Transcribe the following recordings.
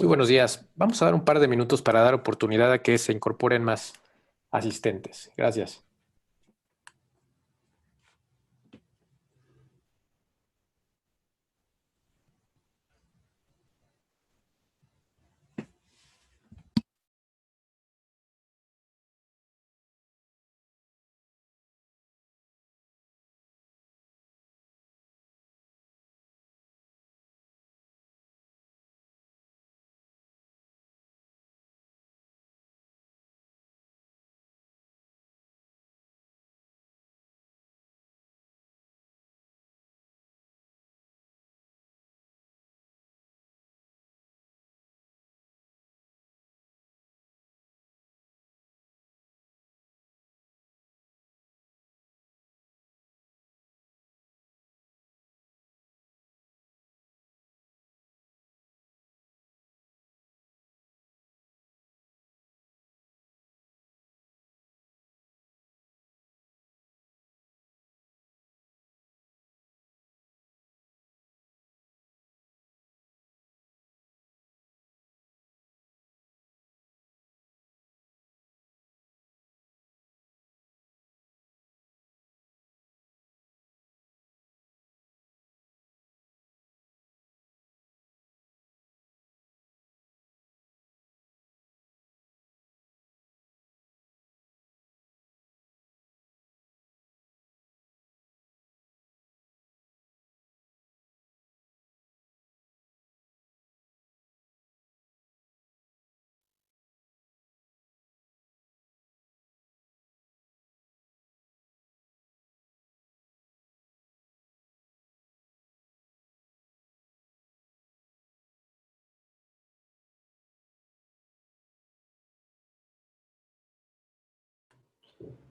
Muy buenos días. Vamos a dar un par de minutos para dar oportunidad a que se incorporen más asistentes. Gracias.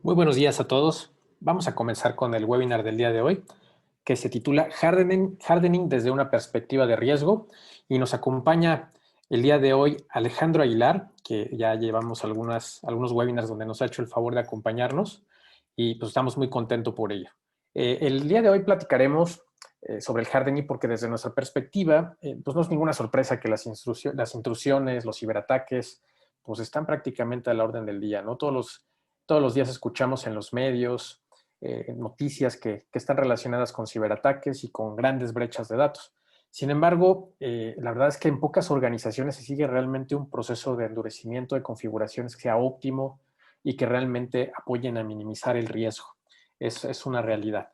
Muy buenos días a todos. Vamos a comenzar con el webinar del día de hoy, que se titula Hardening desde una perspectiva de riesgo, y nos acompaña el día de hoy Alejandro Aguilar, que ya llevamos algunos webinars donde nos ha hecho el favor de acompañarnos y pues estamos muy contentos por ello. El día de hoy platicaremos sobre el hardening porque desde nuestra perspectiva pues no es ninguna sorpresa que las intrusiones, los ciberataques pues están prácticamente a la orden del día, ¿no? Todos los días escuchamos en los medios noticias que están relacionadas con ciberataques y con grandes brechas de datos. Sin embargo, la verdad es que en pocas organizaciones se sigue realmente un proceso de endurecimiento de configuraciones que sea óptimo y que realmente apoyen a minimizar el riesgo. Es una realidad.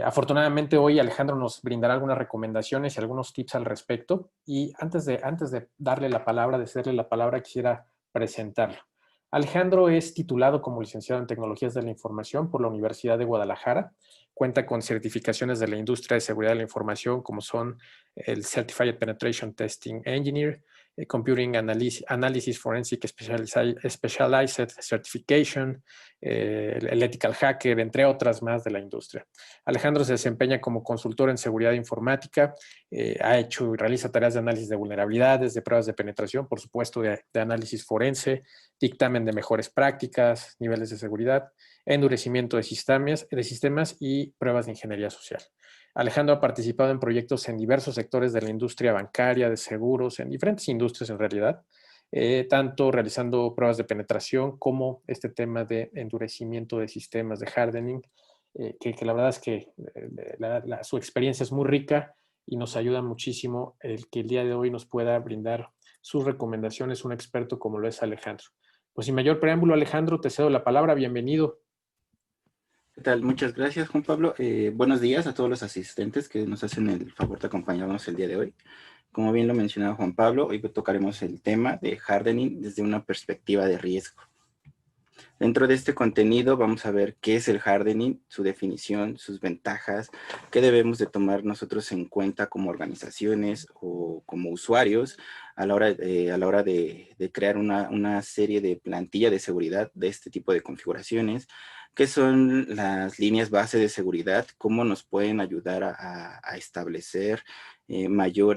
Afortunadamente hoy Alejandro nos brindará algunas recomendaciones y algunos tips al respecto. Y antes de darle la palabra, de cederle la palabra, quisiera presentarlo. Alejandro es titulado como licenciado en Tecnologías de la Información por la Universidad de Guadalajara. Cuenta con certificaciones de la industria de seguridad de la información, como son el Certified Penetration Testing Engineer, Computing Analysis Forensic Specialized Certification, el Ethical Hacker, entre otras más de la industria. Alejandro se desempeña como consultor en seguridad informática, ha hecho y realiza tareas de análisis de vulnerabilidades, de pruebas de penetración, por supuesto, de análisis forense, dictamen de mejores prácticas, niveles de seguridad, endurecimiento de sistemas y pruebas de ingeniería social. Alejandro ha participado en proyectos en diversos sectores de la industria bancaria, de seguros, en diferentes industrias en realidad, tanto realizando pruebas de penetración como este tema de endurecimiento de sistemas, de hardening, que la verdad es que su experiencia es muy rica y nos ayuda muchísimo el que el día de hoy nos pueda brindar sus recomendaciones un experto como lo es Alejandro. Pues sin mayor preámbulo, Alejandro, te cedo la palabra. Bienvenido. ¿Qué tal? Muchas gracias, Juan Pablo. Buenos días a todos los asistentes que nos hacen el favor de acompañarnos el día de hoy. Como bien lo mencionaba Juan Pablo, hoy tocaremos el tema de hardening desde una perspectiva de riesgo. Dentro de este contenido vamos a ver qué es el hardening, su definición, sus ventajas, qué debemos de tomar nosotros en cuenta como organizaciones o como usuarios a la hora de crear una serie de plantilla de seguridad de este tipo de configuraciones, qué son las líneas base de seguridad, cómo nos pueden ayudar a establecer mayor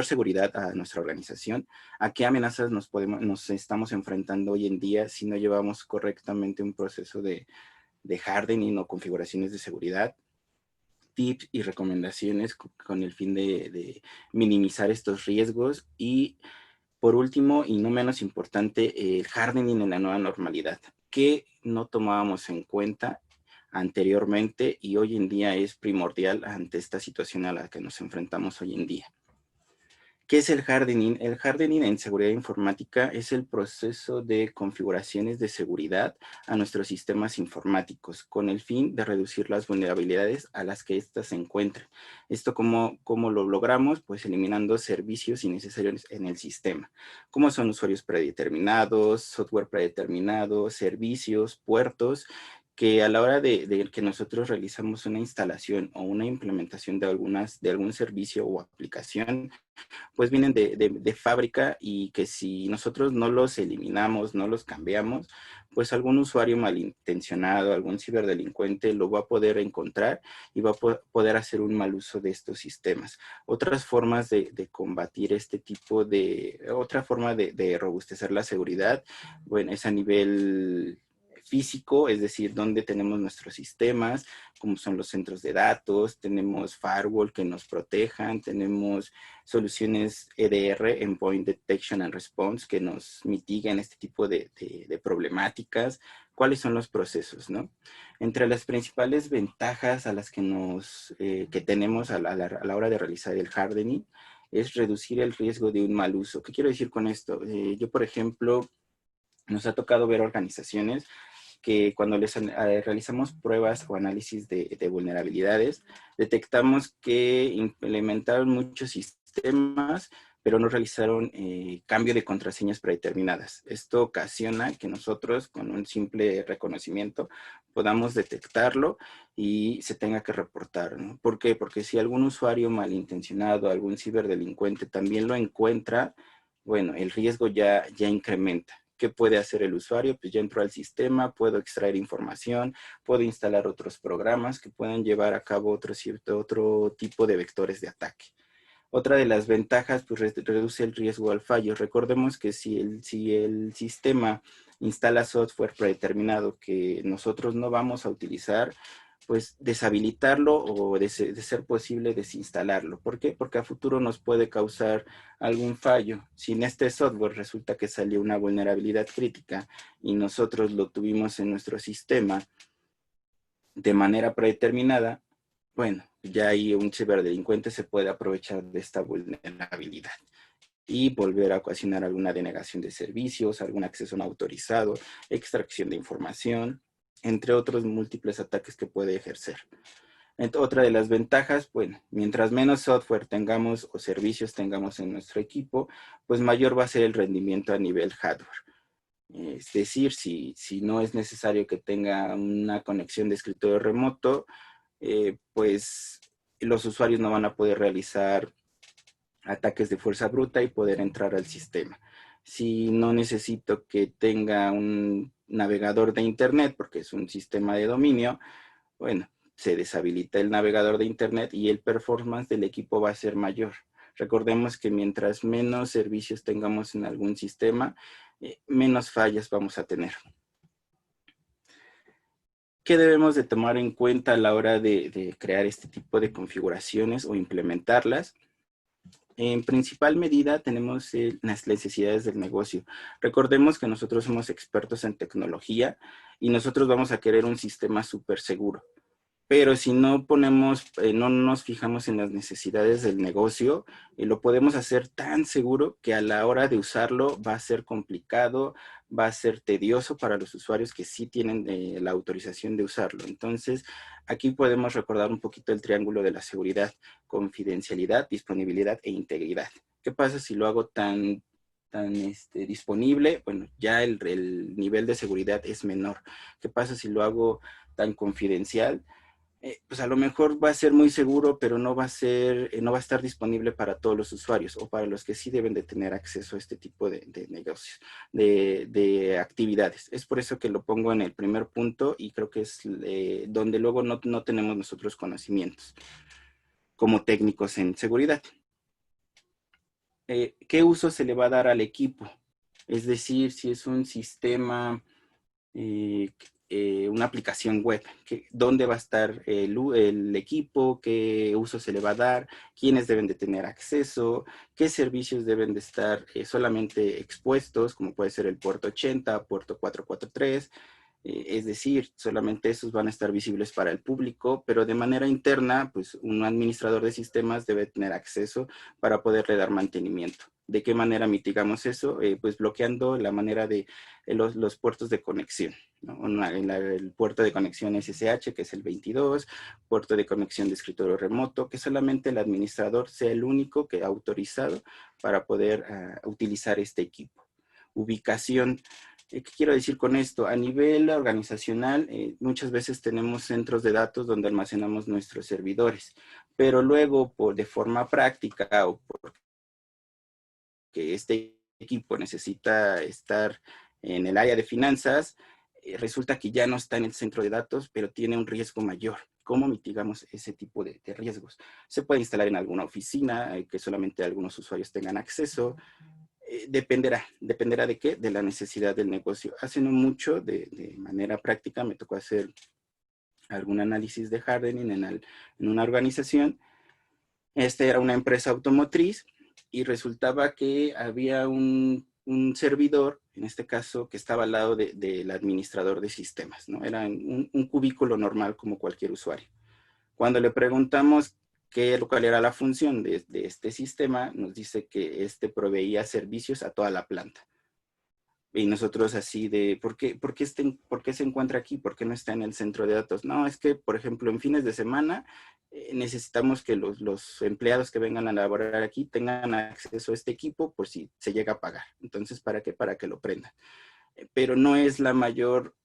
seguridad a nuestra organización, a qué amenazas nos estamos enfrentando hoy en día si no llevamos correctamente un proceso de hardening o configuraciones de seguridad, tips y recomendaciones con el fin de minimizar estos riesgos. Y por último, y no menos importante, el hardening en la nueva normalidad, que no tomábamos en cuenta anteriormente y hoy en día es primordial ante esta situación a la que nos enfrentamos hoy en día. ¿Qué es el hardening? El hardening en seguridad informática es el proceso de configuraciones de seguridad a nuestros sistemas informáticos con el fin de reducir las vulnerabilidades a las que éstas se encuentran. ¿Esto cómo lo logramos? Pues eliminando servicios innecesarios en el sistema, como son usuarios predeterminados, software predeterminado, servicios, puertos, que a la hora de que nosotros realizamos una instalación o una implementación de algún servicio o aplicación, pues vienen de fábrica y que si nosotros no los eliminamos, no los cambiamos, pues algún usuario malintencionado, algún ciberdelincuente lo va a poder encontrar y va a poder hacer un mal uso de estos sistemas. Otras formas de combatir este tipo otra forma de robustecer la seguridad, bueno, es a nivel físico, es decir, donde tenemos nuestros sistemas, como son los centros de datos, tenemos firewall que nos protejan, tenemos soluciones EDR, Endpoint Detection and Response, que nos mitiguen este tipo de problemáticas. ¿Cuáles son los procesos, no? Entre las principales ventajas a las que tenemos a la hora de realizar el hardening es reducir el riesgo de un mal uso. ¿Qué quiero decir con esto? Yo, por ejemplo, nos ha tocado ver organizaciones que cuando les realizamos pruebas o análisis de vulnerabilidades, detectamos que implementaron muchos sistemas, pero no realizaron cambio de contraseñas predeterminadas. Esto ocasiona que nosotros, con un simple reconocimiento, podamos detectarlo y se tenga que reportar, ¿no? ¿Por qué? Porque si algún usuario malintencionado, algún ciberdelincuente también lo encuentra, bueno, el riesgo ya incrementa. ¿Qué puede hacer el usuario? Pues ya entró al sistema, puedo extraer información, puedo instalar otros programas que puedan llevar a cabo otro tipo de vectores de ataque. Otra de las ventajas, pues reduce el riesgo al fallo. Recordemos que si el sistema instala software predeterminado que nosotros no vamos a utilizar, pues deshabilitarlo o de ser posible desinstalarlo. ¿Por qué? Porque a futuro nos puede causar algún fallo. Si en este software resulta que salió una vulnerabilidad crítica y nosotros lo tuvimos en nuestro sistema de manera predeterminada, bueno, ya ahí un ciberdelincuente se puede aprovechar de esta vulnerabilidad y volver a ocasionar alguna denegación de servicios, algún acceso no autorizado, extracción de información, entre otros múltiples ataques que puede ejercer. Otra de las ventajas, bueno, mientras menos software tengamos o servicios tengamos en nuestro equipo, pues mayor va a ser el rendimiento a nivel hardware. Es decir, si no es necesario que tenga una conexión de escritorio remoto, pues los usuarios no van a poder realizar ataques de fuerza bruta y poder entrar al sistema. Si no necesito que tenga un navegador de internet, porque es un sistema de dominio, bueno, se deshabilita el navegador de internet y el performance del equipo va a ser mayor. Recordemos que mientras menos servicios tengamos en algún sistema, menos fallas vamos a tener. ¿Qué debemos de tomar en cuenta a la hora de crear este tipo de configuraciones o implementarlas? En principal medida tenemos las necesidades del negocio. Recordemos que nosotros somos expertos en tecnología y nosotros vamos a querer un sistema súper seguro. Pero si no no nos fijamos en las necesidades del negocio, lo podemos hacer tan seguro que a la hora de usarlo va a ser complicado, va a ser tedioso para los usuarios que sí tienen la autorización de usarlo. Entonces, aquí podemos recordar un poquito el triángulo de la seguridad: confidencialidad, disponibilidad e integridad. ¿Qué pasa si lo hago tan disponible? Bueno, ya el nivel de seguridad es menor. ¿Qué pasa si lo hago tan confidencial? Pues a lo mejor va a ser muy seguro, pero no va a estar disponible para todos los usuarios o para los que sí deben de tener acceso a este tipo de negocios, de actividades. Es por eso que lo pongo en el primer punto y creo que es donde luego no tenemos nosotros conocimientos como técnicos en seguridad. ¿Qué uso se le va a dar al equipo? Es decir, si es un sistema una aplicación web, dónde va a estar el equipo, qué uso se le va a dar, quiénes deben de tener acceso, qué servicios deben de estar solamente expuestos, como puede ser el puerto 80, puerto 443, es decir, solamente esos van a estar visibles para el público, pero de manera interna, pues un administrador de sistemas debe tener acceso para poderle dar mantenimiento. ¿De qué manera mitigamos eso? Pues bloqueando la manera de los puertos de conexión, ¿no? El puerto de conexión SSH, que es el 22, puerto de conexión de escritorio remoto, que solamente el administrador sea el único que ha autorizado para poder utilizar este equipo. Ubicación. ¿Qué quiero decir con esto? A nivel organizacional, muchas veces tenemos centros de datos donde almacenamos nuestros servidores, pero luego de forma práctica o porque este equipo necesita estar en el área de finanzas, resulta que ya no está en el centro de datos, pero tiene un riesgo mayor. ¿Cómo mitigamos ese tipo de riesgos? Se puede instalar en alguna oficina, que solamente algunos usuarios tengan acceso. Dependerá de qué, de la necesidad del negocio. Hace no mucho, de manera práctica, me tocó hacer algún análisis de hardening en una organización. Esta era una empresa automotriz y resultaba que había un servidor, en este caso, que estaba al lado del administrador de sistemas, ¿no? Era un cubículo normal como cualquier usuario. Cuando le preguntamos cuál era la función de este sistema, nos dice que este proveía servicios a toda la planta. Y nosotros así de, ¿por qué se encuentra aquí? ¿Por qué no está en el centro de datos? No, es que, por ejemplo, en fines de semana necesitamos que los empleados que vengan a laborar aquí tengan acceso a este equipo por si se llega a pagar. Entonces, ¿para qué? Para que lo prendan. Pero no es la mayor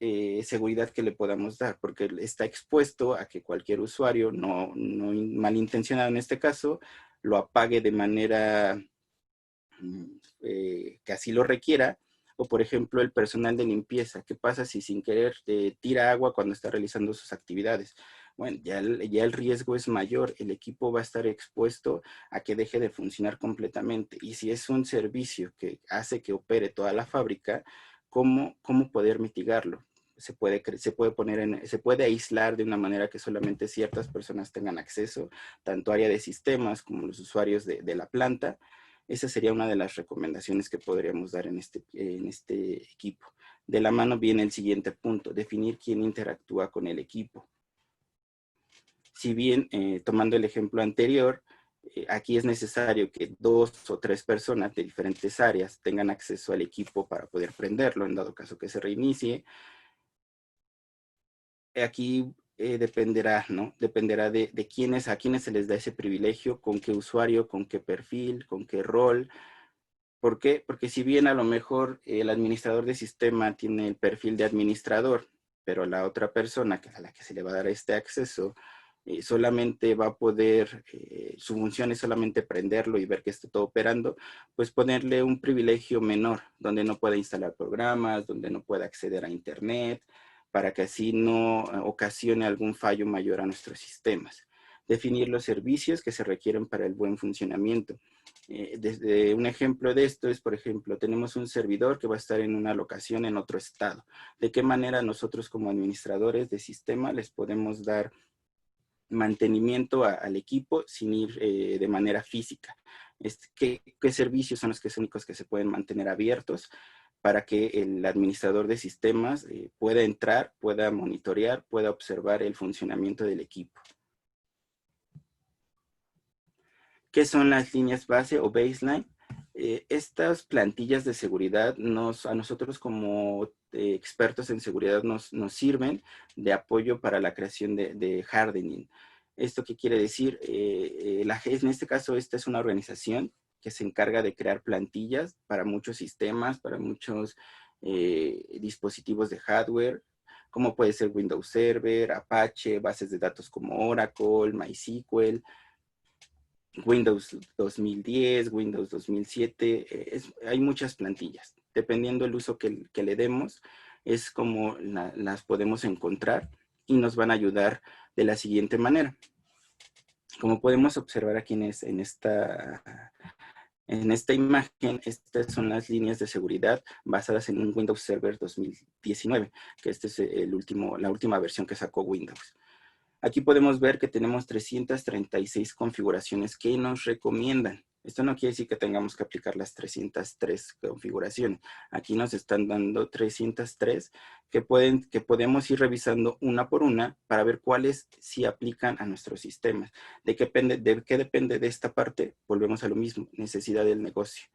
seguridad que le podamos dar, porque está expuesto a que cualquier usuario, no malintencionado en este caso, lo apague de manera que así lo requiera, o por ejemplo el personal de limpieza. ¿Qué pasa si sin querer tira agua cuando está realizando sus actividades? Bueno, ya el riesgo es mayor, el equipo va a estar expuesto a que deje de funcionar completamente. Y si es un servicio que hace que opere toda la fábrica, ¿cómo poder mitigarlo? Se puede aislar de una manera que solamente ciertas personas tengan acceso, tanto área de sistemas como los usuarios de la planta. Esa sería una de las recomendaciones que podríamos dar en este equipo. De la mano viene el siguiente punto, definir quién interactúa con el equipo. Si bien, tomando el ejemplo anterior, aquí es necesario que 2 o 3 personas de diferentes áreas tengan acceso al equipo para poder prenderlo, en dado caso que se reinicie. Aquí dependerá, ¿no? Dependerá a quiénes se les da ese privilegio, con qué usuario, con qué perfil, con qué rol. ¿Por qué? Porque si bien a lo mejor el administrador de sistema tiene el perfil de administrador, pero la otra persona a la que se le va a dar este acceso solamente va a poder, su función es solamente prenderlo y ver que esté todo operando, pues ponerle un privilegio menor, donde no pueda instalar programas, donde no pueda acceder a internet, para que así no ocasione algún fallo mayor a nuestros sistemas. Definir los servicios que se requieren para el buen funcionamiento. Desde un ejemplo de esto es, por ejemplo, tenemos un servidor que va a estar en una locación en otro estado. ¿De qué manera nosotros como administradores de sistema les podemos dar mantenimiento al equipo sin ir de manera física? ¿Qué servicios son los únicos que se pueden mantener abiertos para que el administrador de sistemas pueda entrar, pueda monitorear, pueda observar el funcionamiento del equipo? ¿Qué son las líneas base o baseline? Estas plantillas de seguridad a nosotros como expertos en seguridad nos sirven de apoyo para la creación de hardening. ¿Esto qué quiere decir? En este caso, esta es una organización que se encarga de crear plantillas para muchos sistemas, para muchos dispositivos de hardware, como puede ser Windows Server, Apache, bases de datos como Oracle, MySQL, Windows 2010, Windows 2007, hay muchas plantillas. Dependiendo del uso que le demos, es como las podemos encontrar y nos van a ayudar de la siguiente manera. Como podemos observar aquí en esta En esta imagen, estas son las líneas de seguridad basadas en un Windows Server 2019, que este es la última versión que sacó Windows. Aquí podemos ver que tenemos 336 configuraciones que nos recomiendan. Esto no quiere decir que tengamos que aplicar las 303 configuraciones. Aquí nos están dando 303 que podemos ir revisando una por una para ver cuáles sí aplican a nuestros sistemas. ¿De qué depende de esta parte? Volvemos a lo mismo, necesidad del negocio.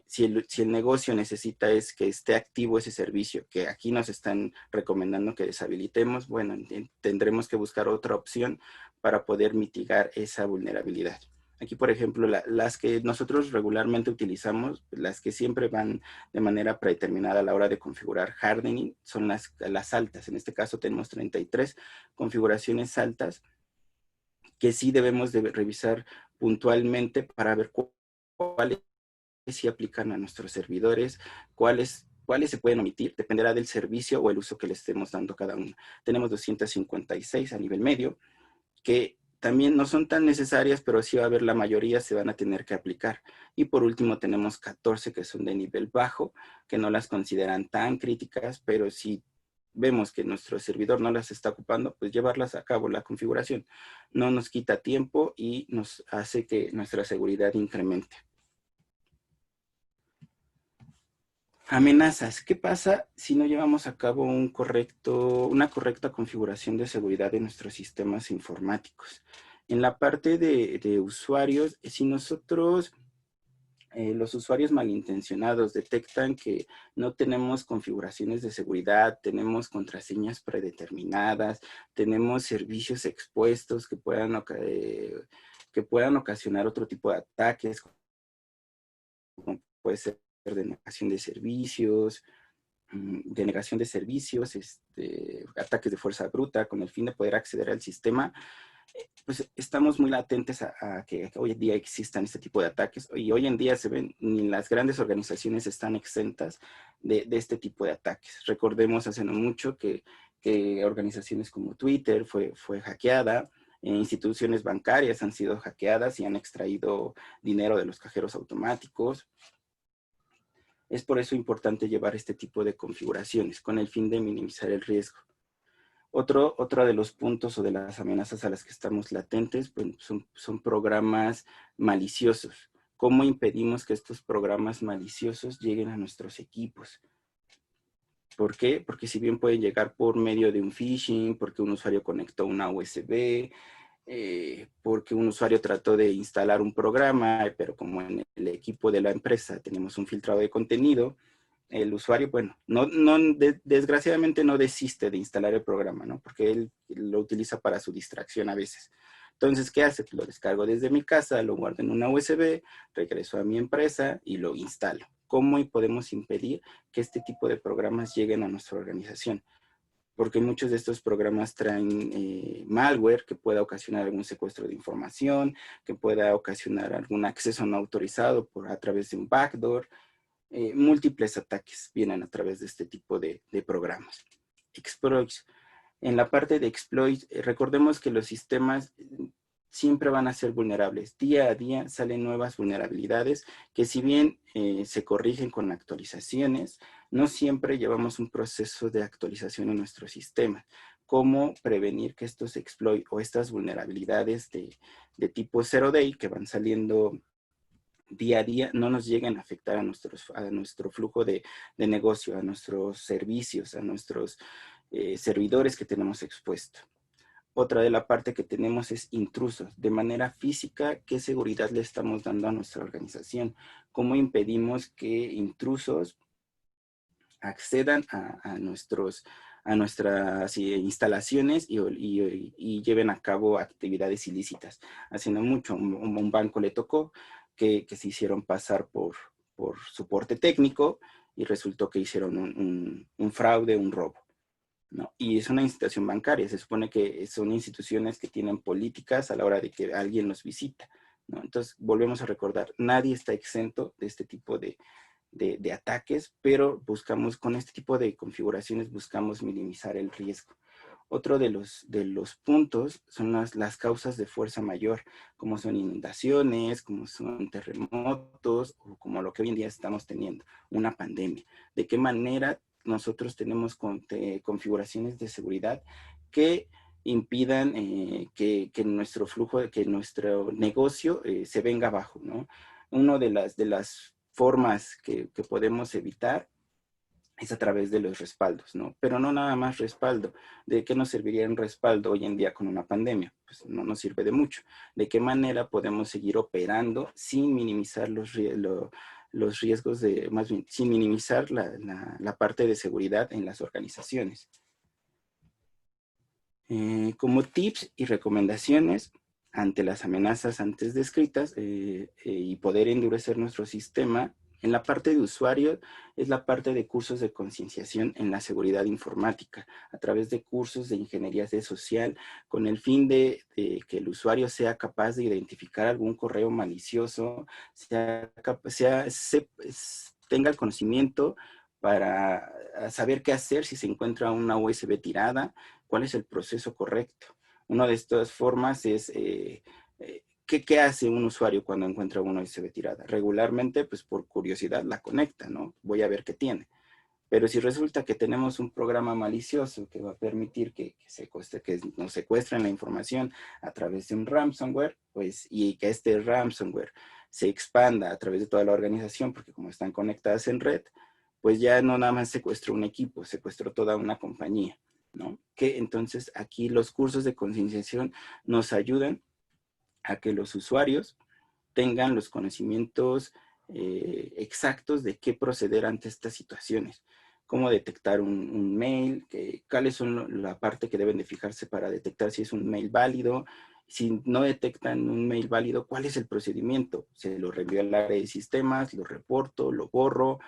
Si el negocio necesita es que esté activo ese servicio, que aquí nos están recomendando que deshabilitemos, bueno, tendremos que buscar otra opción para poder mitigar esa vulnerabilidad. Aquí, por ejemplo, las que nosotros regularmente utilizamos, las que siempre van de manera predeterminada a la hora de configurar hardening, son las altas. En este caso tenemos 33 configuraciones altas que sí debemos de revisar puntualmente para ver cuáles si aplican a nuestros servidores, cuáles se pueden omitir, dependerá del servicio o el uso que le estemos dando a cada uno. Tenemos 256 a nivel medio, que también no son tan necesarias, pero sí va a haber la mayoría se van a tener que aplicar. Y por último tenemos 14 que son de nivel bajo, que no las consideran tan críticas, pero si vemos que nuestro servidor no las está ocupando, pues llevarlas a cabo la configuración. No nos quita tiempo y nos hace que nuestra seguridad incremente. Amenazas. ¿Qué pasa si no llevamos a cabo una correcta configuración de seguridad de nuestros sistemas informáticos? En la parte de usuarios, si nosotros, los usuarios malintencionados detectan que no tenemos configuraciones de seguridad, tenemos contraseñas predeterminadas, tenemos servicios expuestos que puedan ocasionar otro tipo de ataques, como puede ser denegación de servicios, ataques de fuerza bruta con el fin de poder acceder al sistema, pues estamos muy latentes a que hoy en día existan este tipo de ataques y hoy en día se ven, ni las grandes organizaciones están exentas de este tipo de ataques. Recordemos hace no mucho que organizaciones como Twitter fue hackeada, instituciones bancarias han sido hackeadas y han extraído dinero de los cajeros automáticos. Es por eso importante llevar este tipo de configuraciones con el fin de minimizar el riesgo. Otro de los puntos o de las amenazas a las que estamos latentes pues, son programas maliciosos. ¿Cómo impedimos que estos programas maliciosos lleguen a nuestros equipos? ¿Por qué? Porque si bien pueden llegar por medio de un phishing, porque un usuario conectó una USB, porque un usuario trató de instalar un programa, pero como en el equipo de la empresa tenemos un filtrado de contenido, el usuario, bueno, desgraciadamente no desiste de instalar el programa, ¿no? Porque él lo utiliza para su distracción a veces. Entonces, ¿qué hace? Lo descargo desde mi casa, lo guardo en una USB, regreso a mi empresa y lo instalo. ¿Cómo podemos impedir que este tipo de programas lleguen a nuestra organización? Porque muchos de estos programas traen malware que pueda ocasionar algún secuestro de información, que pueda ocasionar algún acceso no autorizado a través de un backdoor. Múltiples ataques vienen a través de este tipo de programas. Exploits. En la parte de exploits, recordemos que los sistemas siempre van a ser vulnerables. Día a día salen nuevas vulnerabilidades que si bien se corrigen con actualizaciones, no siempre llevamos un proceso de actualización en nuestro sistema. ¿Cómo prevenir que estos exploits o estas vulnerabilidades de tipo zero day que van saliendo día a día no nos lleguen a afectar a nuestro flujo de negocio, a nuestros servicios, a nuestros servidores que tenemos expuestos? Otra de la parte que tenemos es intrusos. De manera física, ¿qué seguridad le estamos dando a nuestra organización? ¿Cómo impedimos que intrusos accedan a nuestras instalaciones y lleven a cabo actividades ilícitas? Hace no mucho, un banco le tocó que se hicieron pasar por soporte técnico y resultó que hicieron un fraude, un robo, ¿no? Y es una institución bancaria, se supone que son instituciones que tienen políticas a la hora de que alguien los visita, ¿no? Entonces, volvemos a recordar, nadie está exento de este tipo de ataques, pero con este tipo de configuraciones buscamos minimizar el riesgo. Otro de los puntos son las causas de fuerza mayor, como son inundaciones, como son terremotos, o como lo que hoy en día estamos teniendo, una pandemia. ¿De qué manera nosotros tenemos configuraciones de seguridad que impidan que nuestro flujo, que nuestro negocio se venga abajo, ¿no? Una de las formas que podemos evitar es a través de los respaldos, ¿no? Pero no nada más respaldo. ¿De qué nos serviría un respaldo hoy en día con una pandemia? Pues no nos sirve de mucho. ¿De qué manera podemos seguir operando sin minimizar los riesgos de, más bien, sin minimizar la parte de seguridad en las organizaciones? Como tips y recomendaciones ante las amenazas antes descritas y poder endurecer nuestro sistema, en la parte de usuario es la parte de cursos de concienciación en la seguridad informática, a través de cursos de ingeniería social, con el fin de que el usuario sea capaz de identificar algún correo malicioso, tenga el conocimiento para saber qué hacer si se encuentra una USB tirada, cuál es el proceso correcto. Una de estas formas es, ¿qué hace un usuario cuando encuentra una USB tirada? Regularmente, pues por curiosidad la conecta, ¿no? Voy a ver qué tiene. Pero si resulta que tenemos un programa malicioso que va a permitir que nos secuestren la información a través de un ransomware, pues, y que este ransomware se expanda a través de toda la organización, porque como están conectadas en red, pues ya no nada más secuestró un equipo, secuestró toda una compañía, ¿no? Que entonces aquí los cursos de concienciación nos ayudan a que los usuarios tengan los conocimientos exactos de qué proceder ante estas situaciones. Cómo detectar un mail, cuáles son la parte que deben de fijarse para detectar si es un mail válido. Si no detectan un mail válido, ¿cuál es el procedimiento? Se lo reenvío al área de sistemas, lo reporto, lo borro,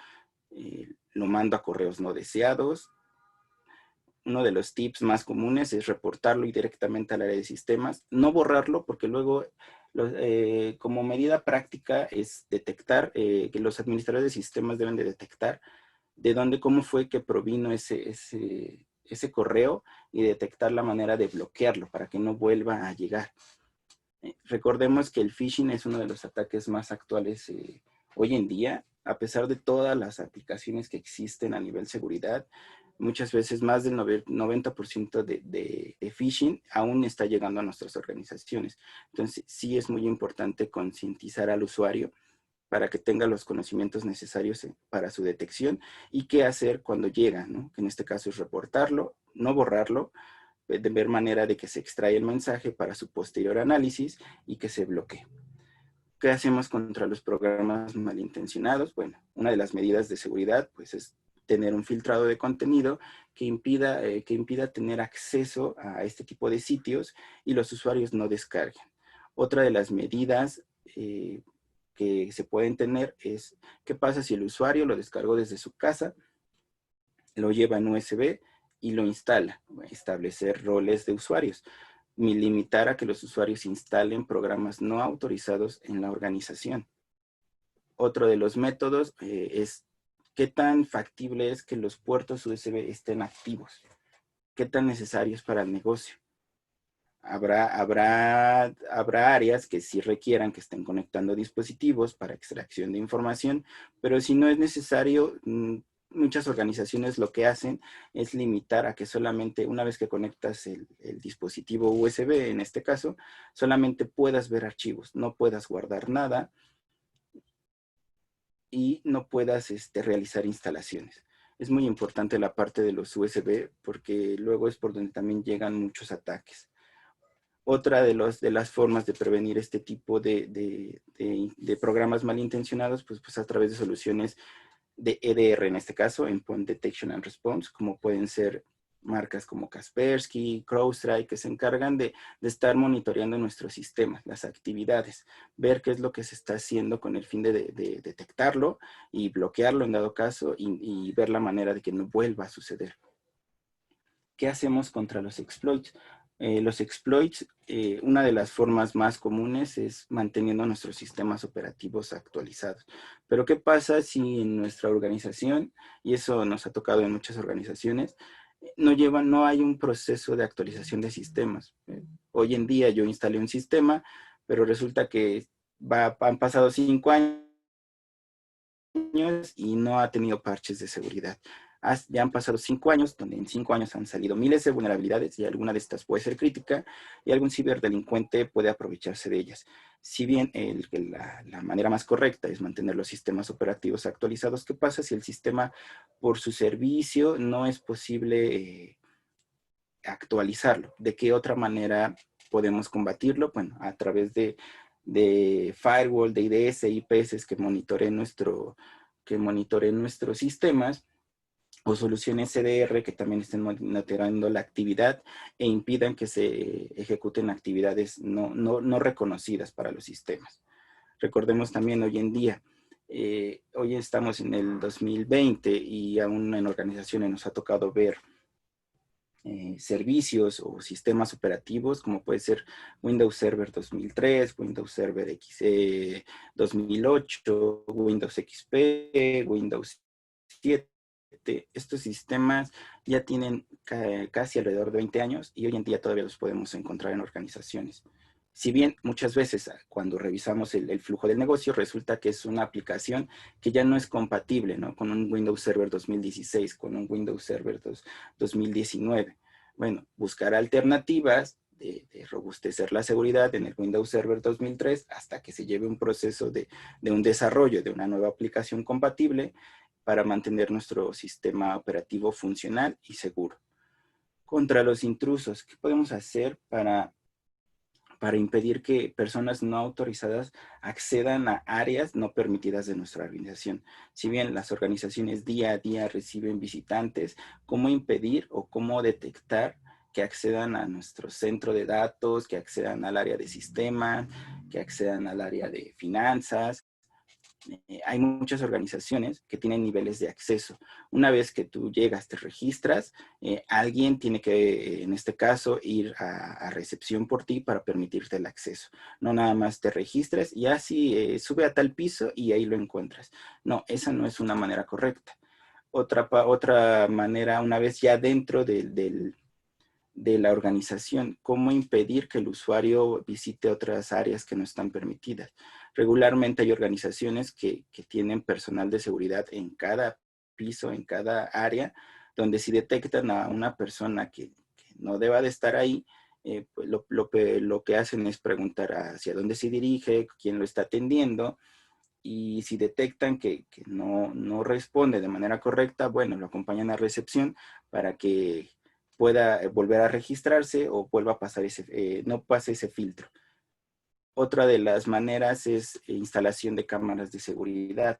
lo mando a correos no deseados. Uno de los tips más comunes es reportarlo directamente al área de sistemas, no borrarlo porque luego como medida práctica es detectar, que los administradores de sistemas deben de detectar de dónde, cómo fue que provino ese correo y detectar la manera de bloquearlo para que no vuelva a llegar. Recordemos que el phishing es uno de los ataques más actuales hoy en día, a pesar de todas las aplicaciones que existen a nivel seguridad. Muchas veces más del 90% de phishing aún está llegando a nuestras organizaciones. Entonces, sí es muy importante concientizar al usuario para que tenga los conocimientos necesarios para su detección y qué hacer cuando llega, ¿no? Que en este caso es reportarlo, no borrarlo, de ver manera de que se extrae el mensaje para su posterior análisis y que se bloquee. ¿Qué hacemos contra los programas malintencionados? Bueno, una de las medidas de seguridad pues es tener un filtrado de contenido que impida tener acceso a este tipo de sitios y los usuarios no descarguen. Otra de las medidas que se pueden tener es qué pasa si el usuario lo descargó desde su casa, lo lleva en USB y lo instala. Establecer roles de usuarios. Limitar a que los usuarios instalen programas no autorizados en la organización. Otro de los métodos es qué tan factible es que los puertos USB estén activos. Qué tan necesarios para el negocio. Habrá áreas que sí requieran que estén conectando dispositivos para extracción de información, pero si no es necesario, muchas organizaciones lo que hacen es limitar a que solamente una vez que conectas el dispositivo USB, en este caso, solamente puedas ver archivos, no puedas guardar nada y no puedas realizar instalaciones. Es muy importante la parte de los USB porque luego es por donde también llegan muchos ataques. Otra de las formas de prevenir este tipo de programas malintencionados, pues a través de soluciones de EDR, en este caso, Endpoint Detection and Response, como pueden ser marcas como Kaspersky, CrowdStrike, que se encargan de estar monitoreando nuestros sistemas, las actividades, ver qué es lo que se está haciendo con el fin de detectarlo y bloquearlo en dado caso y ver la manera de que no vuelva a suceder. ¿Qué hacemos contra los exploits? Los exploits, una de las formas más comunes es manteniendo nuestros sistemas operativos actualizados. Pero ¿qué pasa si en nuestra organización, y eso nos ha tocado en muchas organizaciones, no hay un proceso de actualización de sistemas. Hoy en día yo instalé un sistema, pero resulta que han pasado 5 años y no ha tenido parches de seguridad. Ya han pasado 5 años, donde en 5 años han salido miles de vulnerabilidades y alguna de estas puede ser crítica y algún ciberdelincuente puede aprovecharse de ellas. Si bien la manera más correcta es mantener los sistemas operativos actualizados, ¿qué pasa si el sistema por su servicio no es posible actualizarlo? ¿De qué otra manera podemos combatirlo? Bueno, a través de firewall, de IDS, IPS que monitoreen nuestros sistemas, o soluciones CDR que también estén monitoreando la actividad e impidan que se ejecuten actividades no reconocidas para los sistemas. Recordemos también hoy en día, hoy estamos en el 2020 y aún en organizaciones nos ha tocado ver servicios o sistemas operativos como puede ser Windows Server 2003, Windows Server X, 2008, Windows XP, Windows 7. Estos sistemas ya tienen casi alrededor de 20 años y hoy en día todavía los podemos encontrar en organizaciones. Si bien muchas veces cuando revisamos el flujo del negocio resulta que es una aplicación que ya no es compatible, ¿no?, con un Windows Server 2016, con un Windows Server 2019. Bueno, buscar alternativas de robustecer la seguridad en el Windows Server 2003 hasta que se lleve un proceso de un desarrollo de una nueva aplicación compatible para mantener nuestro sistema operativo funcional y seguro. Contra los intrusos, ¿qué podemos hacer para impedir que personas no autorizadas accedan a áreas no permitidas de nuestra organización? Si bien las organizaciones día a día reciben visitantes, ¿cómo impedir o cómo detectar que accedan a nuestro centro de datos, que accedan al área de sistemas, que accedan al área de finanzas? Hay muchas organizaciones que tienen niveles de acceso. Una vez que tú llegas, te registras, alguien tiene que, en este caso, ir a recepción por ti para permitirte el acceso. No nada más te registras y así sube a tal piso y ahí lo encuentras. No, esa no es una manera correcta. Otra manera, una vez ya dentro de la organización, cómo impedir que el usuario visite otras áreas que no están permitidas. Regularmente hay organizaciones que tienen personal de seguridad en cada piso, en cada área, donde si detectan a una persona que no deba de estar ahí, pues lo que hacen es preguntar hacia dónde se dirige, quién lo está atendiendo, y si detectan que no responde de manera correcta, bueno, lo acompañan a recepción para que pueda volver a registrarse o vuelva a pasar no pase ese filtro. Otra de las maneras es instalación de cámaras de seguridad.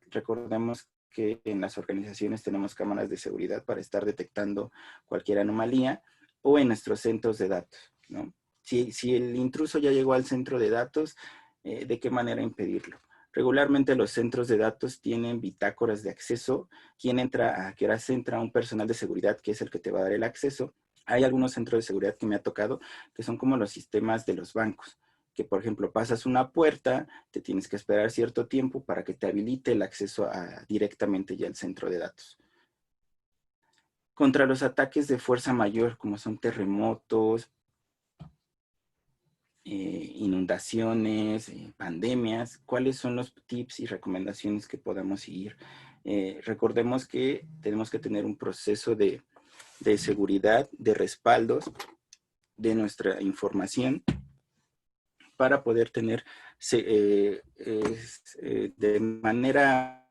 Recordemos que en las organizaciones tenemos cámaras de seguridad para estar detectando cualquier anomalía, o en nuestros centros de datos, ¿no? Si el intruso ya llegó al centro de datos, ¿de qué manera impedirlo? Regularmente los centros de datos tienen bitácoras de acceso, quién entra, a qué horas entra, un personal de seguridad que es el que te va a dar el acceso. Hay algunos centros de seguridad que me ha tocado que son como los sistemas de los bancos, que por ejemplo pasas una puerta, te tienes que esperar cierto tiempo para que te habilite el acceso directamente ya al centro de datos. Contra los ataques de fuerza mayor, como son terremotos, inundaciones, pandemias, ¿cuáles son los tips y recomendaciones que podamos seguir? Recordemos que tenemos que tener un proceso de seguridad, de respaldos de nuestra información para poder tener de manera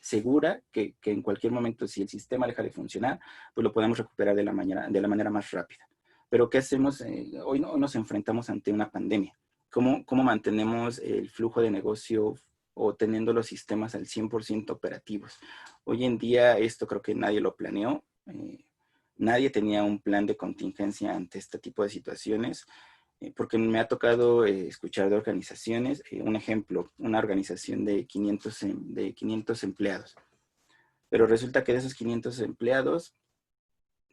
segura que en cualquier momento, si el sistema deja de funcionar, pues lo podemos recuperar de la manera más rápida. Pero ¿qué hacemos? Hoy nos enfrentamos ante una pandemia. ¿Cómo mantenemos el flujo de negocio o teniendo los sistemas al 100% operativos? Hoy en día esto creo que nadie lo planeó. Nadie tenía un plan de contingencia ante este tipo de situaciones, porque me ha tocado escuchar de organizaciones, un ejemplo, una organización de 500 empleados, pero resulta que de esos 500 empleados,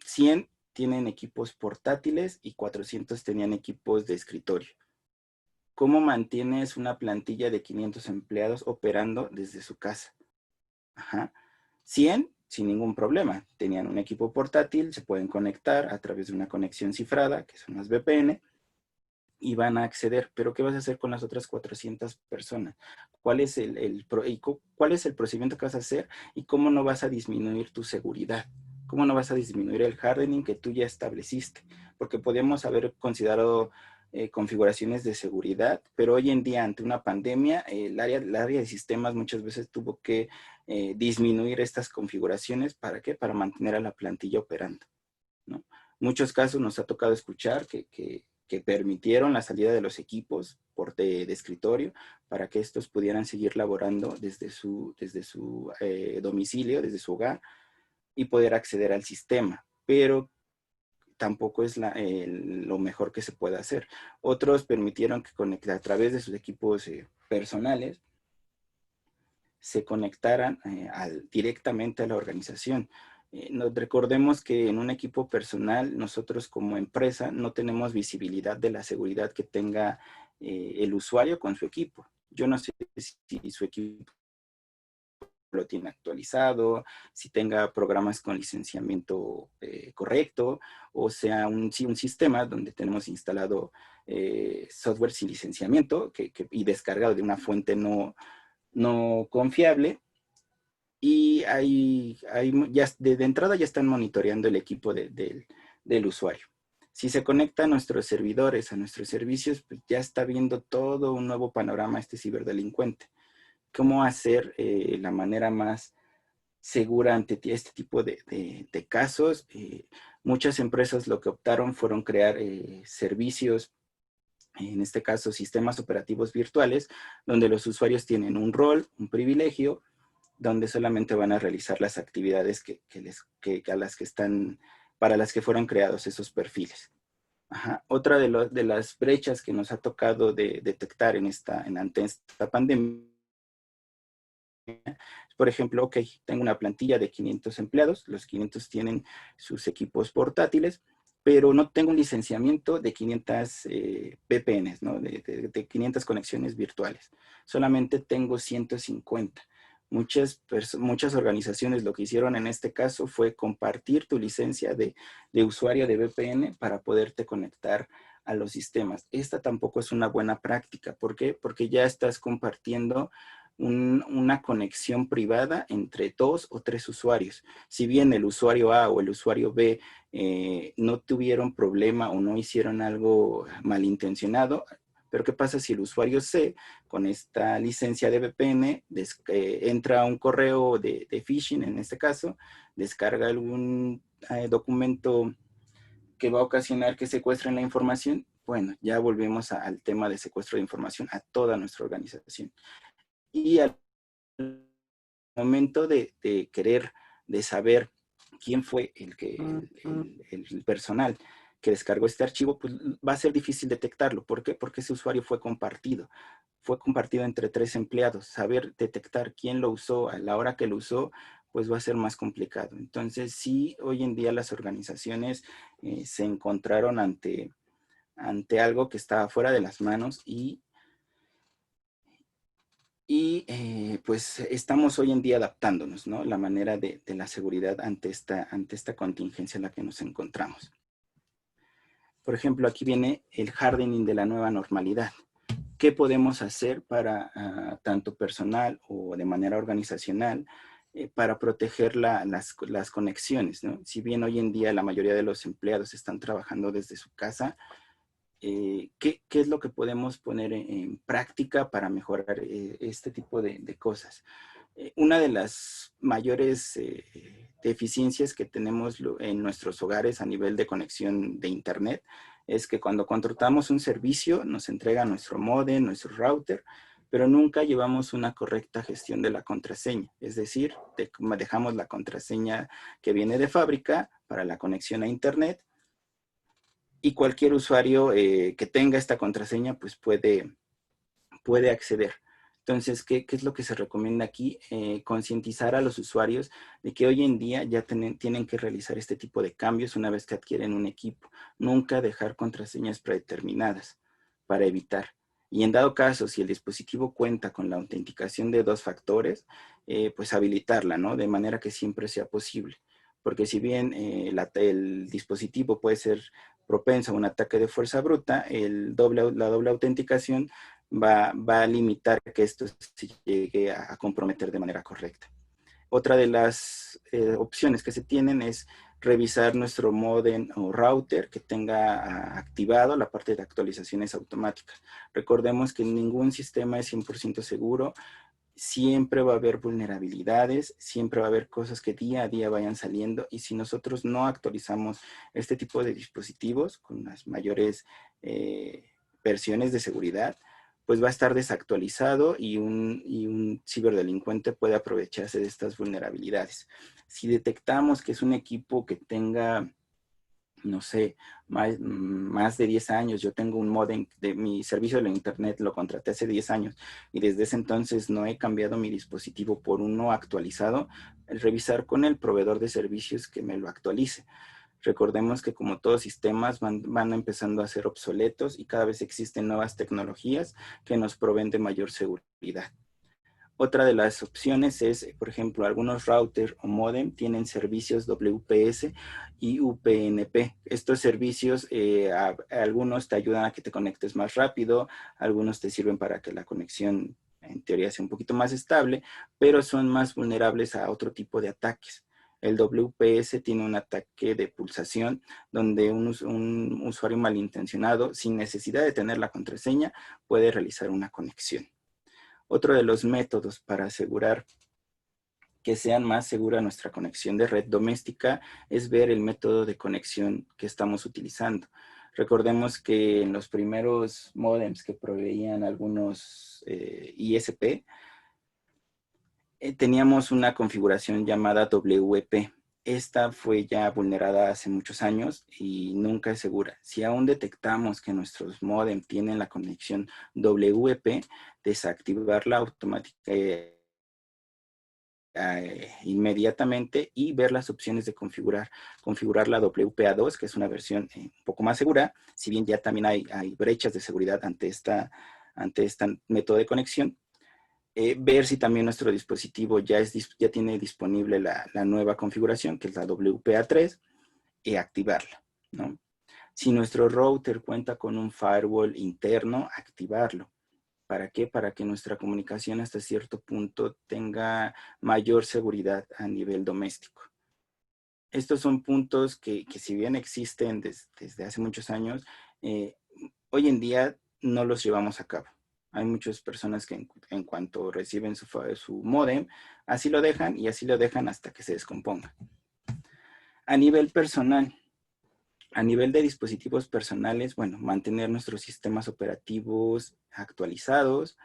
100 tienen equipos portátiles y 400 tenían equipos de escritorio. ¿Cómo mantienes una plantilla de 500 empleados operando desde su casa? Ajá. 100 sin ningún problema. Tenían un equipo portátil, se pueden conectar a través de una conexión cifrada, que son las VPN, y van a acceder. Pero ¿qué vas a hacer con las otras 400 personas? ¿Cuál es cuál es el procedimiento que vas a hacer y cómo no vas a disminuir tu seguridad? ¿Cómo no vas a disminuir el hardening que tú ya estableciste? Porque podemos haber considerado configuraciones de seguridad, pero hoy en día ante una pandemia, el área de sistemas muchas veces tuvo que disminuir estas configuraciones. ¿Para qué? Para mantener a la plantilla operando, ¿no? Muchos casos nos ha tocado escuchar que permitieron la salida de los equipos de escritorio para que estos pudieran seguir laborando desde su domicilio, desde su hogar, y poder acceder al sistema. Pero tampoco es lo mejor que se puede hacer. Otros permitieron que a través de sus equipos personales se conectaran directamente a la organización. Recordemos que en un equipo personal, nosotros como empresa no tenemos visibilidad de la seguridad que tenga el usuario con su equipo. Yo no sé si su equipo lo tiene actualizado, si tenga programas con licenciamiento correcto, o sea, un sistema donde tenemos instalado software sin licenciamiento y descargado de una fuente no confiable. Y ya de entrada ya están monitoreando el equipo del usuario. Si se conecta a nuestros servidores, a nuestros servicios, pues ya está viendo todo un nuevo panorama este ciberdelincuente. Cómo hacer la manera más segura ante este tipo de casos. Muchas empresas lo que optaron fueron crear servicios, en este caso sistemas operativos virtuales, donde los usuarios tienen un rol, un privilegio, donde solamente van a realizar las actividades para las que fueron creados esos perfiles. Ajá. Otra de las brechas que nos ha tocado detectar ante esta pandemia, por ejemplo, ok, tengo una plantilla de 500 empleados, los 500 tienen sus equipos portátiles, pero no tengo un licenciamiento de 500 VPNs, ¿no? De 500 conexiones virtuales. Solamente tengo 150. Muchas organizaciones lo que hicieron en este caso fue compartir tu licencia de usuario de VPN para poderte conectar a los sistemas. Esta tampoco es una buena práctica. ¿Por qué? Porque ya estás compartiendo una conexión privada entre 2 o 3 usuarios. Si bien el usuario A o el usuario B no tuvieron problema o no hicieron algo malintencionado, pero ¿qué pasa si el usuario C, con esta licencia de VPN, entra a un correo de phishing, en este caso, descarga algún documento que va a ocasionar que secuestren la información? Bueno, ya volvemos al tema de secuestro de información a toda nuestra organización. Y al momento de querer, de saber quién fue el personal que descargó este archivo, pues va a ser difícil detectarlo. ¿Por qué? Porque ese usuario fue compartido entre 3 empleados. Saber detectar quién lo usó a la hora que lo usó, pues va a ser más complicado. Entonces, sí, hoy en día las organizaciones se encontraron ante algo que estaba fuera de las manos y pues estamos hoy en día adaptándonos, ¿no? La manera de la seguridad ante esta contingencia en la que nos encontramos. Por ejemplo, aquí viene el hardening de la nueva normalidad. ¿Qué podemos hacer para tanto personal o de manera organizacional para proteger las conexiones, ¿no? Si bien hoy en día la mayoría de los empleados están trabajando desde su casa, ¿qué es lo que podemos poner en práctica para mejorar este tipo de cosas? Una de las mayores deficiencias que tenemos en nuestros hogares a nivel de conexión de internet es que cuando contratamos un servicio nos entrega nuestro módem, nuestro router, pero nunca llevamos una correcta gestión de la contraseña. Es decir, dejamos la contraseña que viene de fábrica para la conexión a internet, y cualquier usuario que tenga esta contraseña pues puede acceder. Entonces, ¿qué es lo que se recomienda aquí? Concientizar a los usuarios de que hoy en día ya tienen que realizar este tipo de cambios una vez que adquieren un equipo. Nunca dejar contraseñas predeterminadas para evitar. Y en dado caso, si el dispositivo cuenta con la autenticación de 2 factores, pues habilitarla, ¿no? De manera que siempre sea posible. Porque si bien el dispositivo puede ser propenso a un ataque de fuerza bruta, la doble autenticación va a limitar que esto se llegue a comprometer de manera correcta. Otra de las opciones que se tienen es revisar nuestro modem o router que tenga activado la parte de actualizaciones automáticas. Recordemos que ningún sistema es 100% seguro. Siempre va a haber vulnerabilidades, siempre va a haber cosas que día a día vayan saliendo, y si nosotros no actualizamos este tipo de dispositivos con las mayores versiones de seguridad, pues va a estar desactualizado y un ciberdelincuente puede aprovecharse de estas vulnerabilidades. Si detectamos que es un equipo que tenga, no sé, más de 10 años, yo tengo un modem de mi servicio de la internet, lo contraté hace 10 años y desde ese entonces no he cambiado mi dispositivo por uno actualizado, revisar con el proveedor de servicios que me lo actualice. Recordemos que como todos sistemas van empezando a ser obsoletos y cada vez existen nuevas tecnologías que nos proveen de mayor seguridad. Otra de las opciones es, por ejemplo, algunos routers o modem tienen servicios WPS y UPnP. Estos servicios, algunos te ayudan a que te conectes más rápido, algunos te sirven para que la conexión en teoría sea un poquito más estable, pero son más vulnerables a otro tipo de ataques. El WPS tiene un ataque de pulsación donde un usuario malintencionado, sin necesidad de tener la contraseña, puede realizar una conexión. Otro de los métodos para asegurar que sea más segura nuestra conexión de red doméstica es ver el método de conexión que estamos utilizando. Recordemos que en los primeros módems que proveían algunos ISP, teníamos una configuración llamada WP. Esta fue ya vulnerada hace muchos años y nunca es segura. Si aún detectamos que nuestros modem tienen la conexión WP, desactivarla automáticamente inmediatamente y ver las opciones de configurar la WPA2, que es una versión un poco más segura, si bien ya también hay brechas de seguridad ante este método de conexión. Ver si también nuestro dispositivo ya tiene disponible la nueva configuración, que es la WPA3, y activarla, ¿no? Si nuestro router cuenta con un firewall interno, activarlo. ¿Para qué? Para que nuestra comunicación hasta cierto punto tenga mayor seguridad a nivel doméstico. Estos son puntos que si bien existen desde hace muchos años, hoy en día no los llevamos a cabo. Hay muchas personas que en cuanto reciben su módem, así lo dejan y así lo dejan hasta que se descomponga. A nivel personal, a nivel de dispositivos personales, bueno, mantener nuestros sistemas operativos actualizados,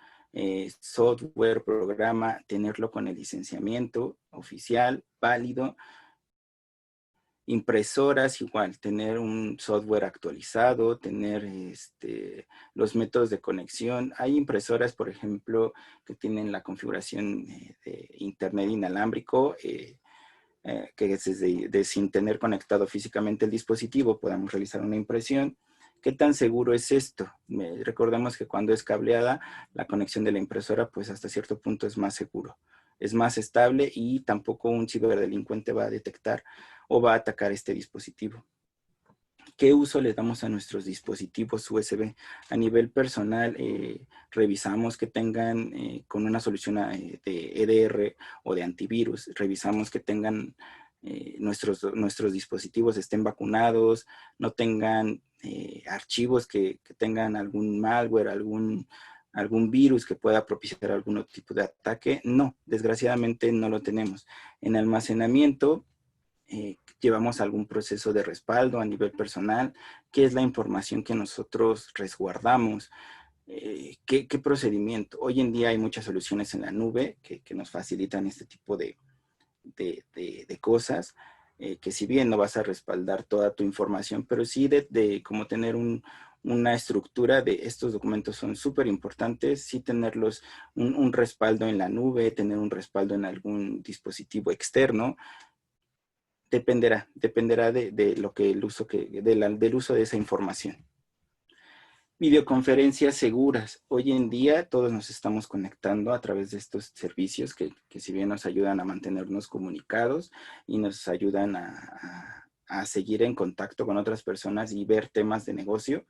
software, programa, tenerlo con el licenciamiento oficial, válido. Impresoras igual, tener un software actualizado, tener los métodos de conexión. Hay impresoras, por ejemplo, que tienen la configuración de internet inalámbrico, que sin tener conectado físicamente el dispositivo podamos realizar una impresión. ¿Qué tan seguro es esto? Recordemos que cuando es cableada, la conexión de la impresora, pues hasta cierto punto es más seguro, es más estable y tampoco un ciberdelincuente va a detectar o va a atacar este dispositivo. ¿Qué uso le damos a nuestros dispositivos USB? A nivel personal, revisamos que tengan con una solución de EDR o de antivirus, revisamos que tengan nuestros dispositivos estén vacunados, no tengan archivos que tengan algún malware, algún virus que pueda propiciar algún tipo de ataque. No, desgraciadamente no lo tenemos. En almacenamiento, llevamos algún proceso de respaldo a nivel personal, qué es la información que nosotros resguardamos, qué procedimiento. Hoy en día hay muchas soluciones en la nube que nos facilitan este tipo de cosas, que si bien no vas a respaldar toda tu información, pero sí de como tener una estructura de estos documentos son súper importantes, sí tenerlos, un respaldo en la nube, tener un respaldo en algún dispositivo externo. Dependerá del uso de esa información. Videoconferencias seguras. Hoy en día todos nos estamos conectando a través de estos servicios que si bien nos ayudan a mantenernos comunicados y nos ayudan a seguir en contacto con otras personas y ver temas de negocio,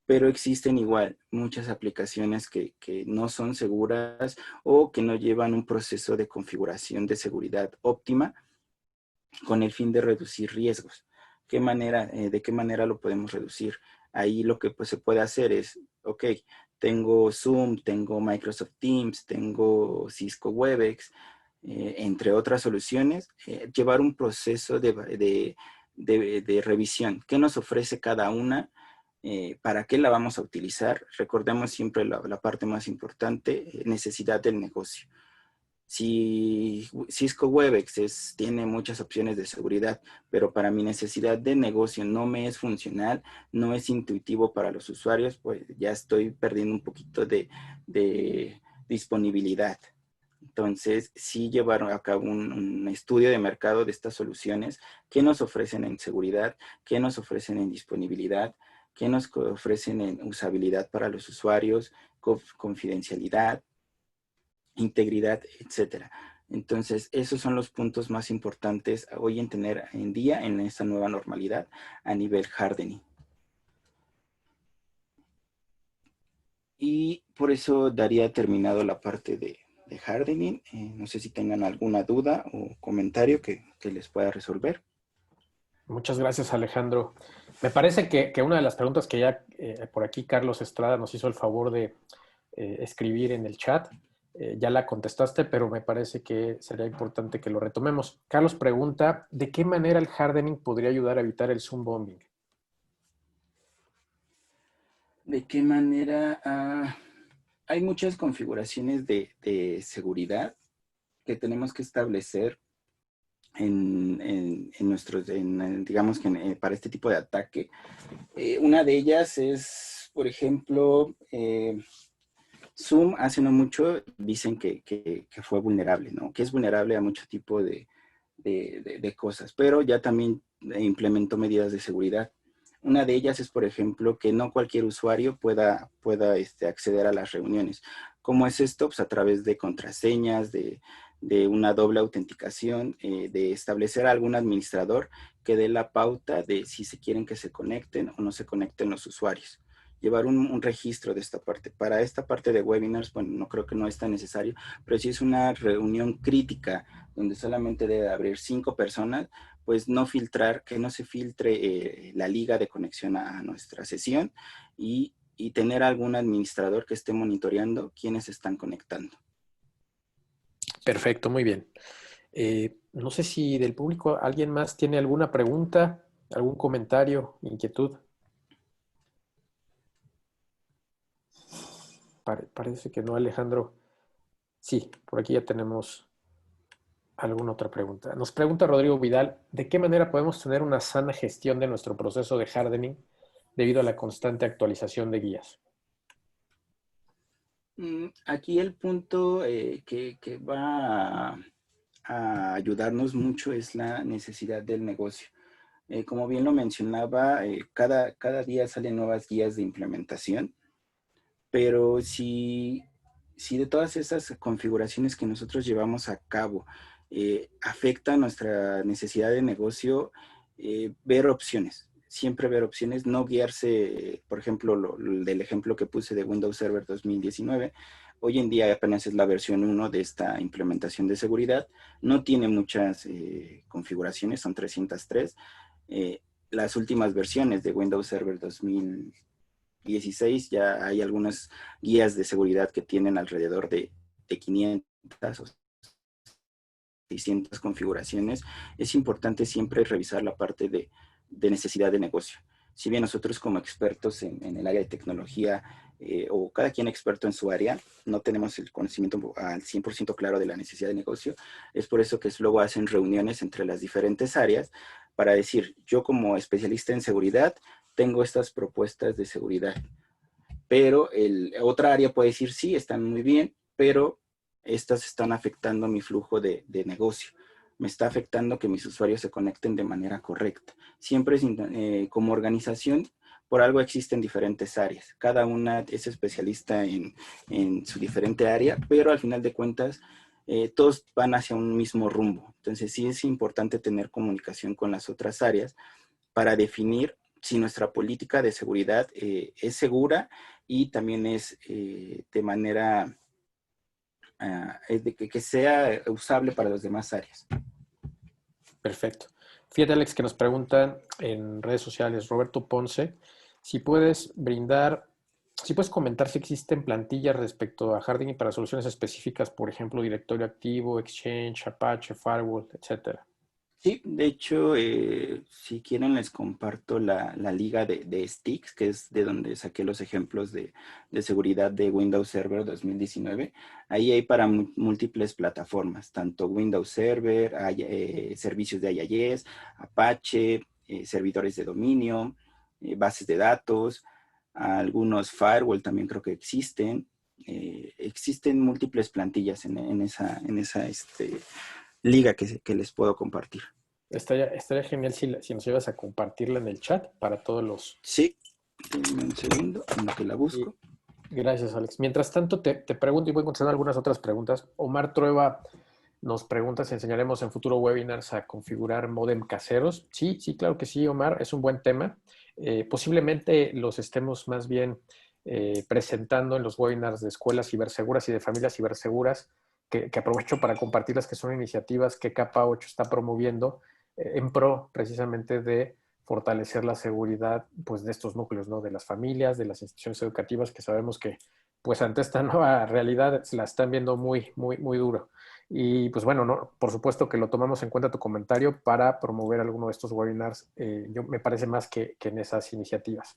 pero existen igual muchas aplicaciones que no son seguras o que no llevan un proceso de configuración de seguridad óptima con el fin de reducir riesgos. ¿De qué manera lo podemos reducir? Ahí lo que pues, se puede hacer es, ok, tengo Zoom, tengo Microsoft Teams, tengo Cisco Webex, entre otras soluciones, llevar un proceso de revisión. ¿Qué nos ofrece cada una? ¿Para qué la vamos a utilizar? Recordemos siempre la parte más importante, necesidad del negocio. Si Cisco Webex tiene muchas opciones de seguridad, pero para mi necesidad de negocio no me es funcional, no es intuitivo para los usuarios, pues ya estoy perdiendo un poquito de disponibilidad. Entonces, sí llevar a cabo un estudio de mercado de estas soluciones, qué nos ofrecen en seguridad, qué nos ofrecen en disponibilidad, qué nos ofrecen en usabilidad para los usuarios, confidencialidad, integridad, etcétera. Entonces, esos son los puntos más importantes hoy en tener en día en esta nueva normalidad a nivel hardening. Y por eso daría terminado la parte de hardening. No sé si tengan alguna duda o comentario que les pueda resolver. Muchas gracias, Alejandro. Me parece que una de las preguntas que ya por aquí Carlos Estrada nos hizo el favor de escribir en el chat, ya la contestaste, pero me parece que sería importante que lo retomemos. Carlos pregunta, ¿de qué manera el hardening podría ayudar a evitar el Zoom bombing? ¿De qué manera? Hay muchas configuraciones de seguridad que tenemos que establecer digamos que para este tipo de ataque. Una de ellas es, por ejemplo, Zoom hace no mucho dicen que fue vulnerable, ¿no? Que es vulnerable a mucho tipo de cosas, pero ya también implementó medidas de seguridad. Una de ellas es, por ejemplo, que no cualquier usuario pueda acceder a las reuniones. ¿Cómo es esto? Pues a través de contraseñas, de una doble autenticación, de establecer a algún administrador que dé la pauta de si se quieren que se conecten o no se conecten los usuarios. Llevar un registro de esta parte. Para esta parte de webinars, bueno, no creo que no es tan necesario, pero si es una reunión crítica donde solamente debe abrir 5 personas, pues no filtrar, que no se filtre la liga de conexión a nuestra sesión y tener algún administrador que esté monitoreando quiénes están conectando. Perfecto, muy bien. No sé si del público alguien más tiene alguna pregunta, algún comentario, inquietud. Parece que no, Alejandro. Sí, por aquí ya tenemos alguna otra pregunta. Nos pregunta Rodrigo Vidal, ¿de qué manera podemos tener una sana gestión de nuestro proceso de hardening debido a la constante actualización de guías? Aquí el punto que va a ayudarnos mucho es la necesidad del negocio. Como bien lo mencionaba, cada día salen nuevas guías de implementación, pero si de todas esas configuraciones que nosotros llevamos a cabo afecta nuestra necesidad de negocio, ver opciones, siempre ver opciones, no guiarse, por ejemplo, del ejemplo que puse de Windows Server 2019, hoy en día apenas es la versión 1 de esta implementación de seguridad, no tiene muchas configuraciones, son 303. Las últimas versiones de Windows Server 2016 ya hay algunas guías de seguridad que tienen alrededor de 500 o 600 configuraciones. Es importante siempre revisar la parte de necesidad de negocio. Si bien nosotros como expertos en el área de tecnología o cada quien experto en su área, no tenemos el conocimiento al 100% claro de la necesidad de negocio, es por eso que luego hacen reuniones entre las diferentes áreas para decir, yo como especialista en seguridad, tengo estas propuestas de seguridad. Pero otra área puede decir, sí, están muy bien, pero estas están afectando mi flujo de negocio. Me está afectando que mis usuarios se conecten de manera correcta. Siempre como organización Por algo existen diferentes áreas. Cada una es especialista en su diferente área, pero al final de cuentas, todos van hacia un mismo rumbo. Entonces, sí es importante tener comunicación con las otras áreas para definir si nuestra política de seguridad es segura y también es de manera que sea usable para las demás áreas. Perfecto. Fíjate, Alex, que nos preguntan en redes sociales, Roberto Ponce, si puedes si puedes comentar si existen plantillas respecto a hardening para soluciones específicas, por ejemplo, directorio activo, Exchange, Apache, Firewall, etcétera. Sí, de hecho, si quieren les comparto la liga de Sticks, que es de donde saqué los ejemplos de seguridad de Windows Server 2019. Ahí hay para múltiples plataformas, tanto Windows Server, servicios de IIS, Apache, servidores de dominio, bases de datos, algunos firewall también creo que existen. Existen múltiples plantillas en esa liga que les puedo compartir. Estaría genial si nos ibas a compartirla en el chat para todos los... Sí, denme un segundo en lo que la Y busco. gracias, Alex. Mientras tanto, te pregunto y voy contestando algunas otras preguntas. Omar Trueba nos pregunta si enseñaremos en futuro webinars a configurar modem caseros. Sí, sí, claro que sí, Omar. Es un buen tema. Posiblemente los estemos más bien presentando en los webinars de escuelas ciberseguras y de familias ciberseguras, que aprovecho para compartirlas, que son iniciativas que Capa 8 está promoviendo en pro precisamente de fortalecer la seguridad pues, de estos núcleos, ¿no? De las familias, de las instituciones educativas, que sabemos que pues ante esta nueva realidad se la están viendo muy, muy, muy duro. Y pues bueno, no, por supuesto que lo tomamos en cuenta tu comentario para promover alguno de estos webinars. Me parece más que en esas iniciativas.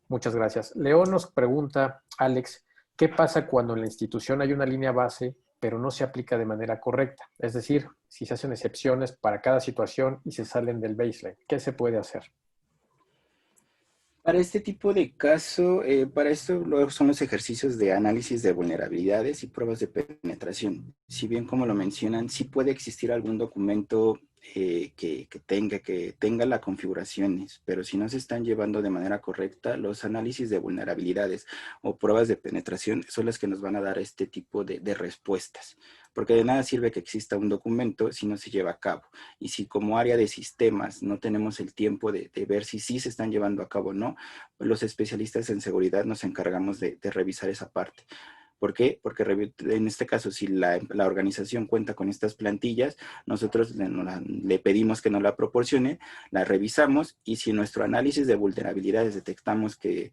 Muchas gracias. León nos pregunta, Alex, ¿qué pasa cuando en la institución hay una línea base, pero no se aplica de manera correcta? Es decir, si se hacen excepciones para cada situación y se salen del baseline, ¿qué se puede hacer? Para este tipo de caso, para esto luego son los ejercicios de análisis de vulnerabilidades y pruebas de penetración. Si bien como lo mencionan, sí puede existir algún documento que tenga las configuraciones, pero si no se están llevando de manera correcta, los análisis de vulnerabilidades o pruebas de penetración son las que nos van a dar este tipo de respuestas. Porque de nada sirve que exista un documento si no se lleva a cabo. Y si como área de sistemas no tenemos el tiempo de ver si sí se están llevando a cabo o no, los especialistas en seguridad nos encargamos de revisar esa parte. ¿Por qué? Porque en este caso, si la organización cuenta con estas plantillas, nosotros le pedimos que nos la proporcione, la revisamos y si en nuestro análisis de vulnerabilidades detectamos que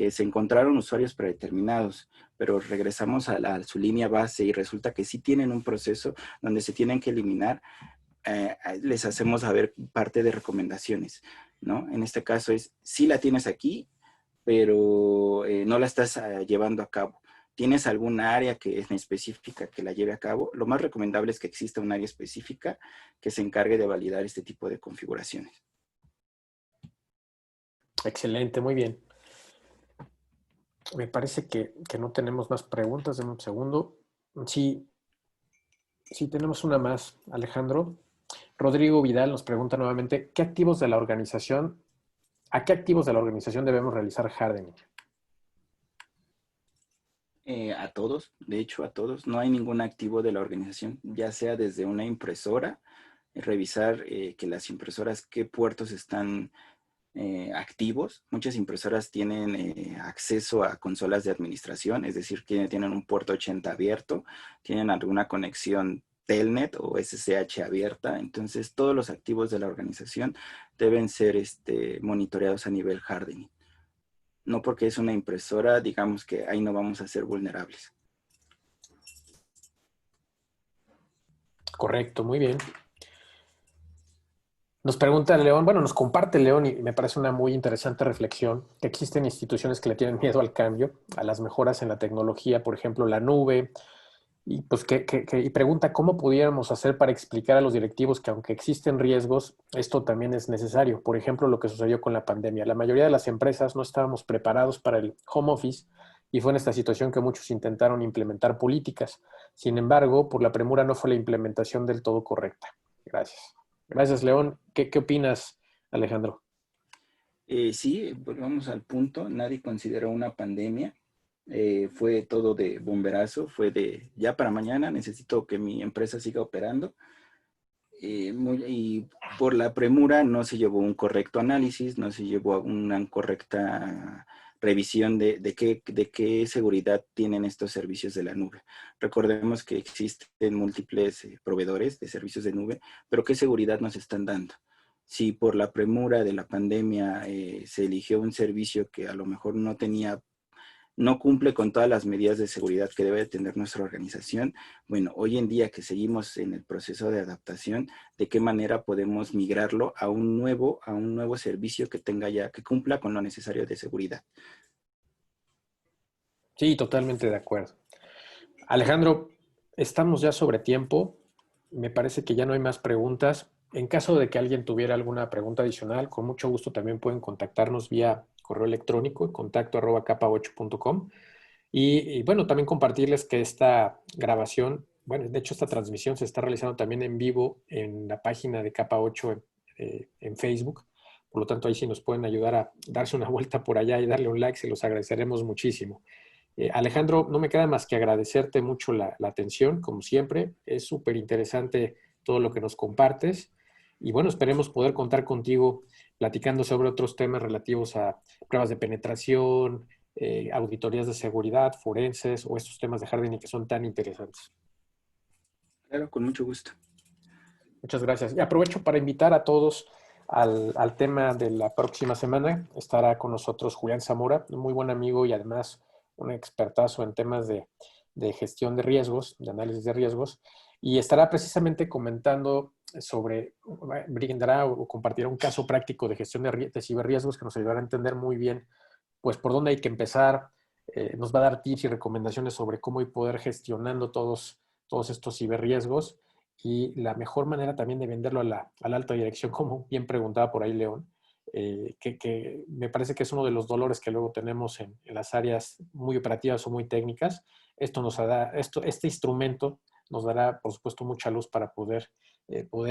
se encontraron usuarios predeterminados, pero regresamos a su línea base y resulta que sí tienen un proceso donde se tienen que eliminar, les hacemos saber parte de recomendaciones, ¿no? En este caso es, sí la tienes aquí, pero no la estás llevando a cabo. ¿Tienes alguna área que es específica que la lleve a cabo? Lo más recomendable es que exista un área específica que se encargue de validar este tipo de configuraciones. Excelente, muy bien. Me parece que no tenemos más preguntas. Deme un segundo. Sí, sí, tenemos una más, Alejandro. Rodrigo Vidal nos pregunta nuevamente, ¿a qué activos de la organización debemos realizar hardening? A todos, de hecho a todos, no hay ningún activo de la organización, ya sea desde una impresora, revisar que las impresoras, qué puertos están activos. Muchas impresoras tienen acceso a consolas de administración, es decir, que tienen un puerto 80 abierto, tienen alguna conexión Telnet o SSH abierta, entonces todos los activos de la organización deben ser monitoreados a nivel hardening. No porque es una impresora, digamos que ahí no vamos a ser vulnerables. Correcto, muy bien. Nos pregunta León, bueno, nos comparte León y me parece una muy interesante reflexión, que existen instituciones que le tienen miedo al cambio, a las mejoras en la tecnología, por ejemplo, la nube, y pues y pregunta cómo pudiéramos hacer para explicar a los directivos que aunque existen riesgos, esto también es necesario. Por ejemplo, lo que sucedió con la pandemia. La mayoría de las empresas no estábamos preparados para el home office y fue en esta situación que muchos intentaron implementar políticas. Sin embargo, por la premura no fue la implementación del todo correcta. Gracias. Gracias, León. ¿Qué opinas, Alejandro? Sí, volvamos al punto, nadie consideró una pandemia, fue todo de bomberazo, fue de ya para mañana necesito que mi empresa siga operando y por la premura no se llevó un correcto análisis, no se llevó una correcta revisión de qué seguridad tienen estos servicios de la nube. Recordemos que existen múltiples proveedores de servicios de nube, pero ¿qué seguridad nos están dando? Si por la premura de la pandemia se eligió un servicio que a lo mejor no cumple con todas las medidas de seguridad que debe tener nuestra organización. Bueno, hoy en día que seguimos en el proceso de adaptación, ¿de qué manera podemos migrarlo a un nuevo servicio que tenga ya, que cumpla con lo necesario de seguridad? Sí, totalmente de acuerdo. Alejandro, estamos ya sobre tiempo. Me parece que ya no hay más preguntas. En caso de que alguien tuviera alguna pregunta adicional, con mucho gusto también pueden contactarnos vía correo electrónico, contacto@capa8.com. Y bueno, también compartirles que esta grabación, bueno, de hecho esta transmisión se está realizando también en vivo en la página de Capa 8 en Facebook. Por lo tanto, ahí sí nos pueden ayudar a darse una vuelta por allá y darle un like, se los agradeceremos muchísimo. Alejandro, no me queda más que agradecerte mucho la atención, como siempre. Es súper interesante todo lo que nos compartes. Y bueno, esperemos poder contar contigo platicando sobre otros temas relativos a pruebas de penetración, auditorías de seguridad, forenses o estos temas de hardening que son tan interesantes. Claro, con mucho gusto. Muchas gracias. Y aprovecho para invitar a todos al tema de la próxima semana. Estará con nosotros Julián Zamora, un muy buen amigo y además un expertazo en temas de gestión de riesgos, de análisis de riesgos, y estará precisamente comentando sobre, brindará o compartirá un caso práctico de gestión de ciberriesgos que nos ayudará a entender muy bien pues por dónde hay que empezar. Nos va a dar tips y recomendaciones sobre cómo poder gestionando todos estos ciberriesgos y la mejor manera también de venderlo a la alta dirección, como bien preguntaba por ahí León, que me parece que es uno de los dolores que luego tenemos en las áreas muy operativas o muy técnicas. Este instrumento nos dará, por supuesto, mucha luz para poder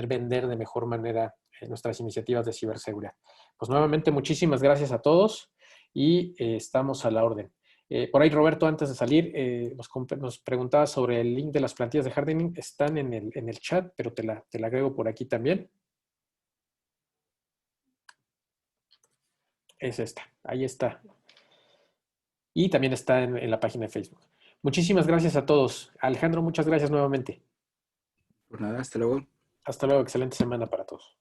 vender de mejor manera nuestras iniciativas de ciberseguridad. Pues nuevamente, muchísimas gracias a todos y estamos a la orden. Por ahí, Roberto, antes de salir, nos preguntaba sobre el link de las plantillas de hardening. Están en el chat, pero te la agrego por aquí también. Es esta, ahí está. Y también está en la página de Facebook. Muchísimas gracias a todos. Alejandro, muchas gracias nuevamente. Por nada, hasta luego. Hasta luego, excelente semana para todos.